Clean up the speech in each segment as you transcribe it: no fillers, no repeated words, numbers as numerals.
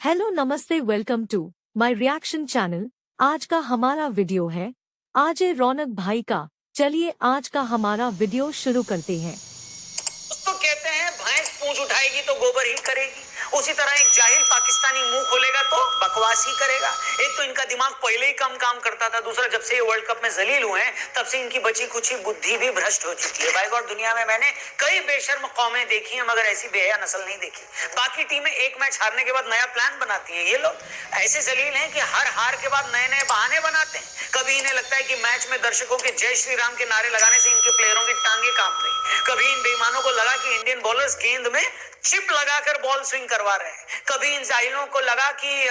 Hello namaste welcome to my reaction channel. आज का हमारा वीडियो है आज रौनक भाई का। चलिए आज का हमारा वीडियो शुरू करते हैं। तो कहते हैं भैंस पूंछ उठाएगी तो गोबर ही करेगी, उसी तरह एक जाहिल पाकिस्तानी मुंह खोलेगा तो बकवास ही करेगा। एक तो इनका दिमाग पहले ही कम काम करता था, दूसरा जब से ये वर्ल्ड कप में जलील हुए हैं तब से इनकी बची कुछ बुद्धि भी भ्रष्ट हो चुकी है। भाई गॉड, दुनिया में मैंने कई बेशर्म कौमें देखी हैं मगर ऐसी बेहया नस्ल नहीं देखी। बाकी टीमें एक मैच हारने के बाद नया प्लान बनाती हैं, ये लोग ऐसे जलील हैं कि हर हार के बाद नए नए बहाने बनाते हैं। कभी इन्हें लगता है कि मैच में दर्शकों के जय श्री राम के नारे लगाने से इनके प्लेयरों की टांगे कांप गई, कभी इन बेईमानों को लगा कि इंडियन बॉलर्स गेंद में चिप लगाकर बॉल स्विंग करवा रहे हैं, कभी इन जाहिलों को लगा कि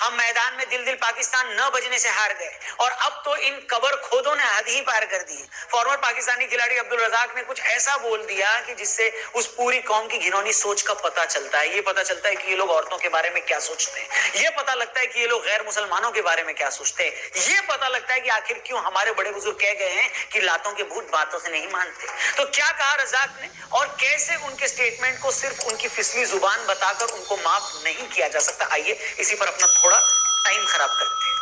हम मैदान में दिल दिल पाकिस्तान न बजने से हार गए, और अब तो इन कबर खोदों ने हद ही पार कर दी। फॉर्मर पाकिस्तानी खिलाड़ी अब्दुल रजाक ने कुछ ऐसा बोल दिया कि जिससे उस पूरी कौम की घिनौनी सोच का पता चलता है। ये पता चलता है कि ये लोग औरतों के बारे में क्या सोचते हैं, ये पता लगता है कि ये लोग गैर मुसलमानों के बारे में क्या सोचते हैं, ये पता लगता है कि आखिर क्यों हमारे बड़े बुजुर्ग कह गए हैं कि लातों के भूत बातों से नहीं मानते। तो क्या कहा रजाक ने और कैसे उनके स्टेटमेंट को सिर्फ उनकी फिसली जुबान बताकर उनको माफ नहीं किया जा सकता, आइए इसी पर अपना थोड़ा टाइम खराब करते हैं।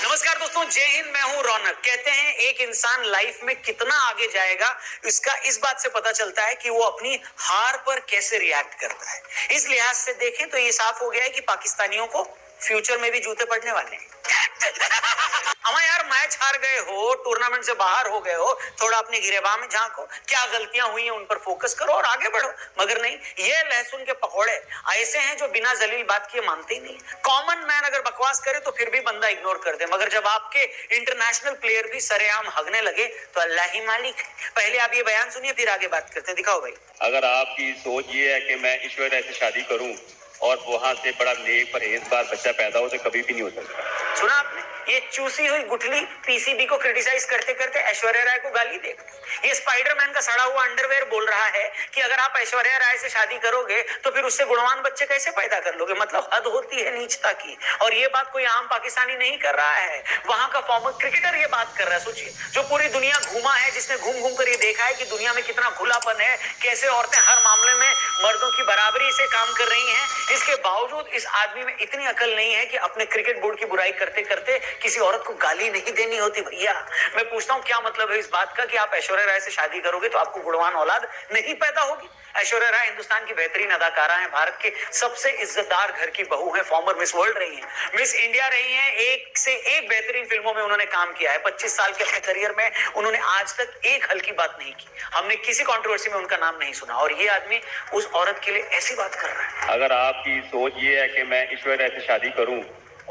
नमस्कार दोस्तों, जय हिंद, मैं हूं रौनक। कहते हैं एक इंसान लाइफ में कितना आगे जाएगा इसका इस बात से पता चलता है कि वो अपनी हार पर कैसे रिएक्ट करता है। इस लिहाज से देखें तो ये साफ हो गया है कि पाकिस्तानियों को फ्यूचर में भी जूते पड़ने वाले हैं। अमा यार, मैच हार गए हो, टूर्नामेंट से बाहर हो गए हो, थोड़ा अपनी गिरेबान में झांको, क्या गलतियां हुई हैं उन पर फोकस करो और आगे बढ़ो। मगर नहीं, ये लहसुन के पकौड़े ऐसे हैं जो बिना जलील बात किए मानते ही नहीं। कॉमन मैन अगर बकवास करे तो फिर भी बंदा इग्नोर कर दे, मगर जब आपके इंटरनेशनल प्लेयर भी सरेआम हगने लगे तो अल्लाह ही मालिक है। पहले आप ये बयान सुनिए, फिर आगे बात करते हैं। दिखाओ भाई। अगर आपकी सोच ये है कि मैं ऐश्वर्या से शादी करूं और वहां से बड़ा नेक परहेजगार बच्चा पैदा हो, तो कभी भी नहीं हो सकता। सुना आपने? ये चूसी हुई गुठली पीसीबी को क्रिटिसाइज करते करते ऐश्वर्या राय को गाली दे। ये स्पाइडरमैन का सड़ा हुआ अंडरवेयर बोल रहा है कि अगर आप ऐश्वर्या राय से शादी करोगे तो फिर उससे गुणवान बच्चे कैसे पैदा कर लोगे। मतलब हद होती है नीचता की। और ये बात कोई आम पाकिस्तानी नहीं कर रहा है, वहां का फॉर्मर क्रिकेटर ये बात कर रहा है। सोचिए, जो पूरी दुनिया घूमा है, जिसने घूम घूम कर ये देखा है कि दुनिया में कितना खुलापन है, कैसे औरतें हर मामले में मर्दों की बराबरी से काम कर रही हैं, इसके बावजूद इस आदमी में इतनी अकल नहीं है कि अपने क्रिकेट बोर्ड की बुराई करते करते किसी औरत को गाली नहीं देनी होती। भैया मैं पूछता हूँ, क्या मतलब है इस बात का कि आप ऐश्वर्या राय से शादी करोगे तो आपको गुणवान औलाद नहीं पैदा होगी। ऐश्वर्या राय हिंदुस्तान की बेहतरीन अदाकारा हैं, भारत के सबसे इज्जतदार घर की बहू हैं, फॉर्मर मिस वर्ल्ड रही हैं, मिस इंडिया रही हैं, एक से एक बेहतरीन फिल्मों में उन्होंने काम किया है। 25 साल के अपने करियर में उन्होंने आज तक एक हल्की बात नहीं की, हमने किसी कंट्रोवर्सी में उनका नाम नहीं सुना, और ये आदमी उस औरत के लिए ऐसी बात कर रहा है। अगर आपकी सोच ये है कि मैं ऐश्वर्या से शादी करूं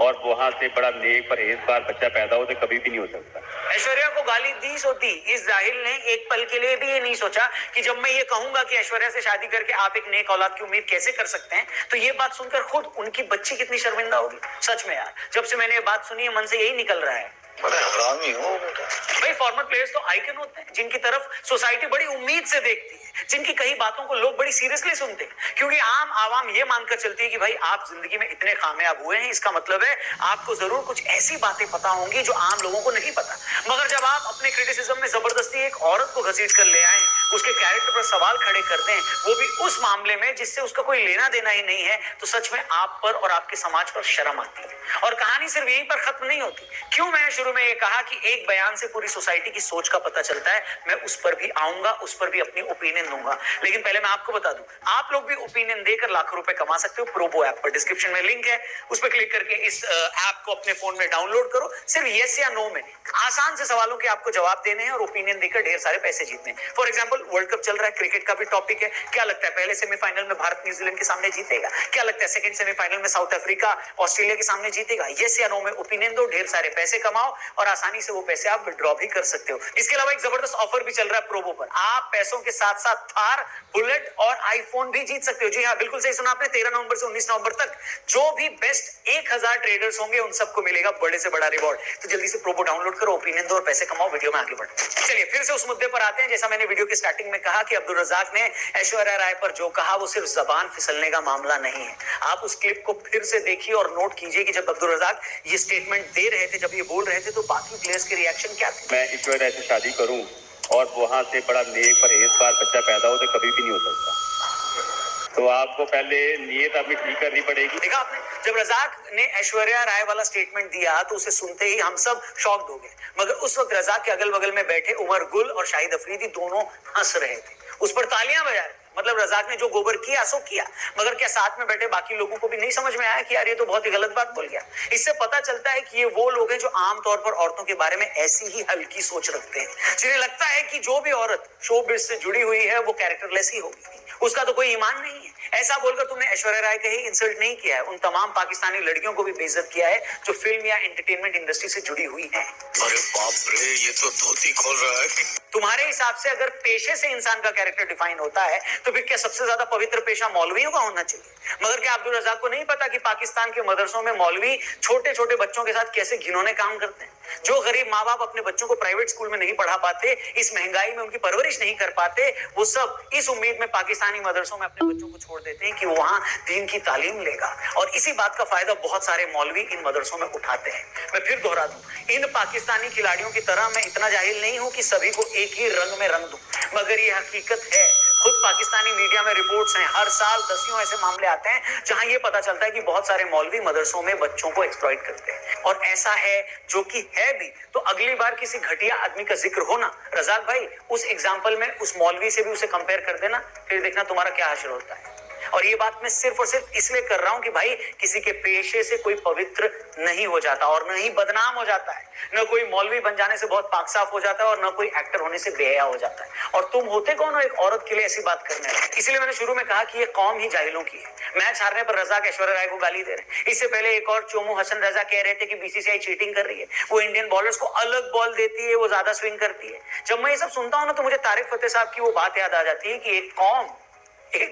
और वहां से बड़ा नेक परहेजगार बच्चा पैदा हो, तो कभी भी नहीं हो सकता। ऐश्वर्या को गाली दी सोती, इस जाहिल ने एक पल के लिए भी ये नहीं सोचा कि जब मैं ये कहूंगा कि ऐश्वर्या से शादी करके आप एक नेक औलाद की उम्मीद कैसे कर सकते हैं, तो ये बात सुनकर खुद उनकी बच्ची कितनी शर्मिंदा होगी। सच में यार, जब से मैंने ये बात सुनी है मन से यही निकल रहा है, बड़े हरामी हो बेटा। भाई फॉर्मर प्लेयर्स तो आइकन होते हैं जिनकी तरफ सोसाइटी बड़ी उम्मीद से देखती है, जिनकी कई बातों को लोग बड़ी सीरियसली सुनते हैं, क्योंकि आम आवाम ये मानकर चलती है कि भाई आप जिंदगी में इतने कामयाब हुए हैं, इसका मतलब है आपको जरूर कुछ ऐसी बातें पता होंगी जो आम लोगों को नहीं पता। मगर जब आप अपने क्रिटिसिज्म में जबरदस्ती एक औरत को घसीट कर ले आए, उसके कैरेक्टर पर सवाल खड़े कर दें, वो भी उस मामले में जिससे उसका कोई लेना देना ही नहीं है, तो सच में आप पर और आपके समाज पर शर्म आती है। और कहानी सिर्फ यहीं पर खत्म नहीं होती। क्यों मैंने शुरू में ये कहा कि एक बयान से पूरी सोसाइटी की सोच का पता चलता है, मैं उस पर भी आऊंगा, उस पर भी अपनी ओपिनियन दूंगा। लेकिन पहले मैं आपको बता दूं, आप लोग भी ओपिनियन देकर लाखों रुपए कमा सकते हो प्रोबो ऐप पर। डिस्क्रिप्शन में लिंक है, उस पर क्लिक करके इस ऐप को अपने फोन में डाउनलोड करो। सिर्फ यस या नो में आसान से सवालों के आपको जवाब देने हैं और ओपिनियन देकर ढेर सारे पैसे जीतने हैं। फॉर एग्जाम्पल, वर्ल्ड कप चल रहा है, क्रिकेट का भी टॉपिक है। क्या लगता है पहले सेमीफाइनल में भारत न्यूजीलैंड के सामने जीतेगा? क्या लगता है सेकंड सेमीफाइनल में साउथ अफ्रीका ऑस्ट्रेलिया के सामने जीतेगा? यस या नो में ओपिनियन दो, ढेर सारे पैसे कमाओ और आसानी से वो पैसे आप विड्रॉ भी कर सकते हो। इसके अलावा एक जबरदस्त ऑफर भी चल रहा है प्रोबो पर, आप पैसों के साथ साथ थार, बुलेट और आईफोन भी जीत सकते हो। जी हाँ, बिल्कुल सही सुना आपने। 13 नवंबर से 19 नवंबर तक जो भी बेस्ट 1000 ट्रेडर्स होंगे उन सबको मिलेगा बड़े से बड़ा रिवॉर्ड। तो जल्दी से प्रोबो डाउनलोड करो, ओपिनियन दो और पैसे कमाओ। वीडियो में आगे बढ़ते हैं। चलिए फिर से उस मुद्दे पर आते हैं। जैसा मैंने वीडियो की स्टार्टिंग में कहा कि अब्दुल रजाक ने ऐश्वर्या राय पर जो कहा वो सिर्फ जबान फिसलने का मामला नहीं है। आप उस क्लिप को फिर से देखिए और नोट कीजिए कि जब अब्दुल रजाक ये स्टेटमेंट दे रहे थे, जब ये बोल रहे थे, तो बाकी प्लेयर्स के रिएक्शन क्या थे। मैं ऐश्वर्या से शादी करूं और वहां से बड़ा नेक परहेजगार बच्चा पैदा हो, तो कभी भी नहीं हो सकता। तो आपको पहले नीयत अपनी ठीक करनी पड़ेगी। देखा आपने, जब रजाक ने ऐश्वर्या राय वाला स्टेटमेंट दिया तो उसे सुनते ही हम सब शॉक्ड हो गए, मगर उस वक्त रजाक के अगल बगल में बैठे उमर गुल और शाहिद अफरीदी दोनों हंस रहे थे, उस पर तालियां बजा रहे। मतलब रजाक ने जो गोबर किया सो किया, मगर क्या साथ में बैठे बाकी लोगों को भी नहीं समझ में आया कि यार ये तो बहुत ही गलत बात बोल गया। इससे पता चलता है कि ये वो लोग हैं जो आमतौर पर औरतों के बारे में ऐसी ही हल्की सोच रखते हैं, जिन्हें लगता है कि जो भी औरत शोबिज़ से जुड़ी हुई है वो कैरेक्टरलेस ही होगी, उसका तो कोई ईमान नहीं है। ऐसा बोलकर तुमने ऐश्वर्या राय का ही इंसल्ट नहीं किया है, उन तमाम पाकिस्तानी लड़कियों को भी बेइज्जत किया है जो फिल्म या एंटरटेनमेंट इंडस्ट्री से जुड़ी हुई हैं। अरे बाप रे, ये तो धोती खोल रहा है। तुम्हारे हिसाब से अगर पेशे से इंसान का कैरेक्टर डिफाइन होता है तो फिर क्या सबसे ज्यादा पवित्र पेशा मौलवियों का होना चाहिए? मगर क्या अब्दुल रज़ाक को नहीं पता कि पाकिस्तान के मदरसों में मौलवी छोटे छोटे बच्चों के साथ कैसे घिनौने काम करते हैं? जो गरीब माँ बाप अपने बच्चों को प्राइवेट स्कूल में नहीं पढ़ा पाते, इस महंगाई में उनकी परवरिश नहीं कर पाते, वो सब इस उम्मीद में पाकिस्तानी मदरसों में अपने बच्चों को छोड़ देते हैं कि वो वहां दीन की तालीम लेगा, और इसी बात का फायदा बहुत सारे मौलवी इन मदरसों में उठाते हैं। मैं फिर दोहरा दूं, इन पाकिस्तानी खिलाड़ियों की तरह मैं इतना जाहिल नहीं हूं कि सभी को एक ही रंग में रंग दूं, मगर ये हकीकत है। खुद पाकिस्तानी मीडिया में रिपोर्ट्स हैं, हर साल दसियों ऐसे मामले आते हैं जहां ये पता चलता है कि बहुत सारे मौलवी मदरसों में बच्चों को एक्सप्लॉइट करते हैं, और ऐसा है जो कि है भी। तो अगली बार किसी घटिया आदमी का जिक्र हो ना, रज़ाक भाई उस एग्जाम्पल में उस मौलवी से भी उसे कंपेयर कर देना, फिर देखना तुम्हारा क्या हाशिर होता है। और ये बात मैं सिर्फ और सिर्फ इसलिए कर रहा हूं कि भाई किसी के पेशे से कोई पवित्र नहीं हो जाता और न ही बदनाम हो जाता है, न कोई मौलवी बन जाने से बहुत पाक साफ हो जाता है और न कोई एक्टर होने से बेहया हो जाता है। और तुम होते कौन हो एक औरत के लिए ऐसी बात करने वाले? इसलिए मैंने शुरू में कहा कि ये कौम ही जाहिलों की है। मैच हारने पर रज़ाक ऐश्वर्या राय को गाली दे रहे हैं। इससे पहले एक और चोमू हसन रजा कह रहे थे कि बीसीसीआई चीटिंग कर रही है, वो इंडियन बॉलर्स को अलग बॉल देती है, वो ज्यादा स्विंग करती है। जब मैं ये सब सुनता हूं ना तो मुझे तारिक फतेह साहब की वो बात याद आ जाती है कि एक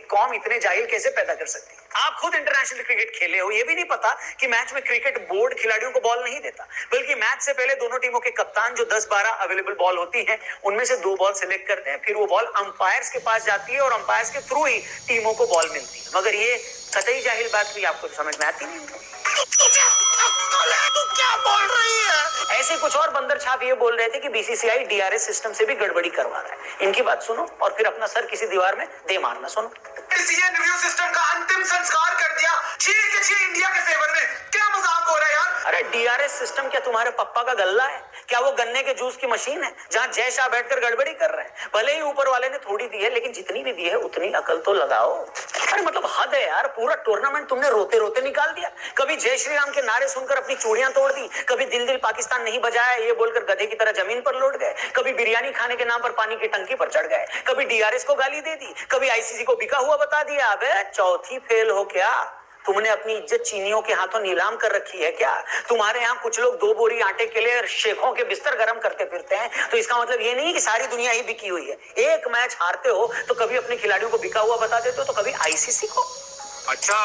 कौम इतने जाहिल कैसे पैदा कर सकती है। आप खुद इंटरनेशनल क्रिकेट खेले हो, ये भी नहीं पता कि मैच में क्रिकेट बोर्ड खिलाड़ियों को बॉल नहीं देता, बल्कि मैच से पहले दोनों टीमों के कप्तान जो 10-12 अवेलेबल बॉल होती हैं उनमें से 2 बॉल सिलेक्ट करते हैं, फिर वो बॉल अंपायर्स के पास जाती है और अंपायर्स के थ्रू ही टीमों को बॉल मिलती है। मगर ये कतई जाहिल बात भी आपको समझ में आती नहीं। तू क्या बोल रही है? ऐसे कुछ और बंदर छाप ये बोल रहे थे कि बीसीसीआई डीआरएस सिस्टम से भी गड़बड़ी करवा रहा है। इनकी बात सुनो और फिर अपना सर किसी दीवार में दे मारना। सुनो, रिव्यू सिस्टम का अंतिम संस्कार कर दिया 6 के 6 इंडिया के फेवर में। क्या मजाक हो रहा है यार? अरे डीआरएस सिस्टम क्या तुम्हारे पप्पा का गल्ला है? क्या वो गन्ने के जूस की मशीन है जहां जय शाह बैठकर गड़बड़ी कर रहे हैं? भले ही ऊपर वाले ने थोड़ी दी है, लेकिन जितनी भी दी है उतनी अकल तो लगाओ। अरे मतलब हद है यार, पूरा टूर्नामेंट तुमने रोते रोते निकाल दिया। कभी जय श्री राम के नारे सुनकर अपनी चूड़ियां तोड़ दी, कभी दिल दिल पाकिस्तान नहीं बजाया ये बोलकर गधे की तरह जमीन पर लौट गए, कभी बिरयानी खाने के नाम पर पानी की टंकी पर चढ़ गए, कभी डीआरएस को गाली दे दी, कभी आईसीसी को बिका हुआ बता दिया। अबे चौथी फेल हो क्या? तुमने अपनी इज्जत चीनियों के हाथों नीलाम कर रखी है क्या? तुम्हारे यहाँ कुछ लोग 2 बोरी आटे के लिए शेखों के बिस्तर गर्म करते फिरते हैं, तो इसका मतलब ये नहीं कि सारी दुनिया ही बिकी हुई है। एक मैच हारते हो तो कभी अपने खिलाड़ियों को बिका हुआ बता देते हो, तो कभी आईसीसी को। अच्छा,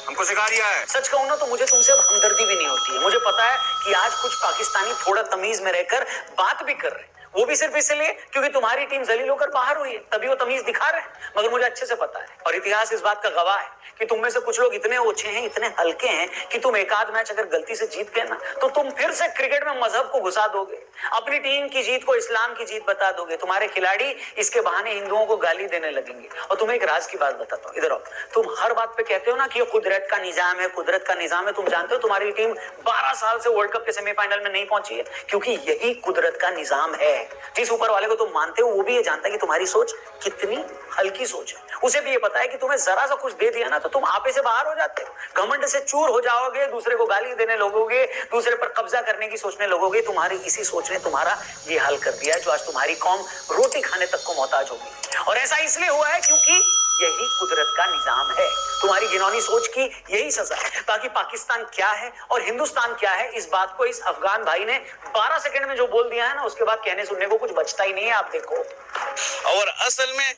हमको सिखा दिया है। सच कहूं ना तो मुझे तुमसे अब हमदर्दी भी नहीं होती है। मुझे पता है कि आज कुछ पाकिस्तानी थोड़ा तमीज में रहकर बात भी कर रहे हैं, वो भी सिर्फ इसलिए क्योंकि तुम्हारी टीम जलील होकर बाहर हुई है, तभी वो तमीज दिखा रहे हैं। मगर मुझे अच्छे से पता है और इतिहास इस बात का गवाह है कि तुम में से कुछ लोग इतने ओछे हैं, इतने हल्के हैं कि तुम एक आध मैच अगर गलती से जीत गए ना तो तुम फिर से क्रिकेट में मजहब को घुसा दोगे, अपनी टीम की जीत को इस्लाम की जीत बता दोगे। तुम्हारे खिलाड़ी इसके बहाने हिंदुओं को गाली देने लगेंगे। और तुम्हें एक राज की बात बताता हूँ, इधर आओ। तुम हर बात पे कहते हो ना कि ये कुदरत का निजाम है, कुदरत का निजाम है। तुम जानते हो तुम्हारी टीम 12 साल से वर्ल्ड कप के सेमीफाइनल में नहीं पहुंची है क्योंकि यही कुदरत का निजाम है। जिस ऊपर वाले को तुम मानते हो वो भी ये जानता है कि तुम्हारी सोच कितनी हल्की सोच है। उसे भी ये पता है कि तुम्हें जरा सा कुछ दे दिया ना तो तुम आपे से बाहर हो जाते हो, घमंड से चूर हो जाओगे, दूसरे को गाली देने लगोगे, दूसरे पर कब्जा करने की सोचने लगोगे। तुम्हारी इसी सोच ने तुम्हारा ये हाल कर दिया है जो आज तुम्हारी कौम रोटी खाने तक को मोहताज होगी। और ऐसा इसलिए हुआ है क्योंकि यही कुदरत का निजाम है। तुम्हारी घिनौनी सोच की यही सजा है। ताकि पाकिस्तान क्या है और हिंदुस्तान क्या है, इस बात को इस अफगान भाई ने 12 सेकंड में जो बोल दिया है ना, उसके बाद कहने सुनने को कुछ बचता ही नहीं है। आप देखो, और असल में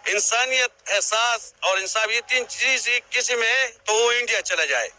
इंसानियत, एहसास और इंसाफ, ये 3 चीज किसी में है तो वो इंडिया चला जाए,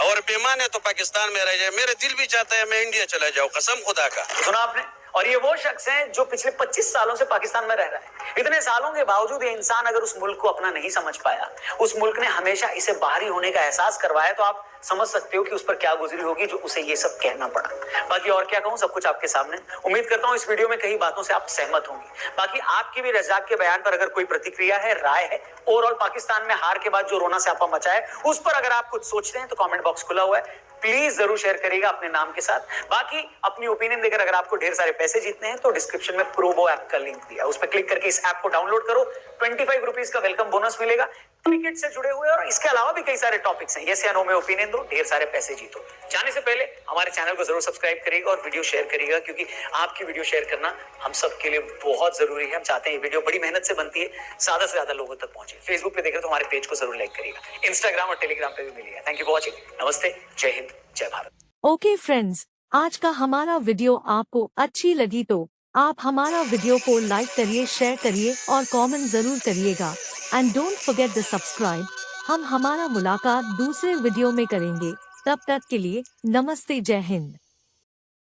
और बेईमान है तो पाकिस्तान में रह जाए। मेरे दिल भी चाहता है मैं इंडिया चला जाऊं, कसम खुदा का। सुना आपने? और ये वो शख्स है जो पिछले 25 सालों से पाकिस्तान में रह रहा है। इतने सालों के बावजूद ये इंसान अगर उस मुल्क को अपना नहीं समझ पाया, उस मुल्क ने हमेशा इसे बाहरी होने का एहसास करवाया, तो आप समझ सकते हो कि उस पर क्या गुजरी होगी जो उसे ये सब कहना पड़ा। बाकी और क्या कहूं, सब कुछ आपके सामने। उम्मीद करता हूं इस वीडियो में कई बातों से आप सहमत होंगे। बाकी आपकी भी रज़ाक के बयान पर अगर कोई प्रतिक्रिया है, राय है, ओवरऑल पाकिस्तान में हार के बाद जो रोना स्यापा मचा है उस पर अगर आप कुछ सोचते हैं तो कमेंट बॉक्स खुला हुआ है, प्लीज जरूर शेयर करिएगा अपने नाम के साथ। बाकी अपनी ओपिनियन देकर अगर आपको ढेर सारे पैसे जीतने हैं तो डिस्क्रिप्शन में प्रोबो ऐप का लिंक दिया, उस पर क्लिक करके इस ऐप को डाउनलोड करो। 25 रुपीज का वेलकम बोनस मिलेगा क्रिकेट से जुड़े हुए, और इसके अलावा भी कई सारे टॉपिक्स हैं। यस या नो में ओपिनियन दो, ढेर सारे पैसे जीतो। जाने से पहले हमारे चैनल को जरूर सब्सक्राइब करिएगा और वीडियो शेयर करिएगा, क्योंकि आपकी वीडियो शेयर करना हम सबके लिए बहुत जरूरी है। हम चाहते हैं ये वीडियो बड़ी मेहनत से बनती है, ज्यादा से ज्यादा लोगों तक पहुंचे। फेसबुक पे देख रहे तो हमारे पेज को जरूर लाइक करिएगा, इंस्टाग्राम और टेलीग्राम पे भी मिलिएगा। Thank you for watching. नमस्ते, जय हिंद, जय भारत। ओके फ्रेंड्स, आज का हमारा वीडियो आपको अच्छी लगी तो आप हमारा वीडियो को लाइक करिए, शेयर करिए और कमेंट जरूर करिएगा। And don't forget the subscribe. हम हमारा मुलाकात दूसरे वीडियो में करेंगे। तब तक के लिए नमस्ते, जय हिंद।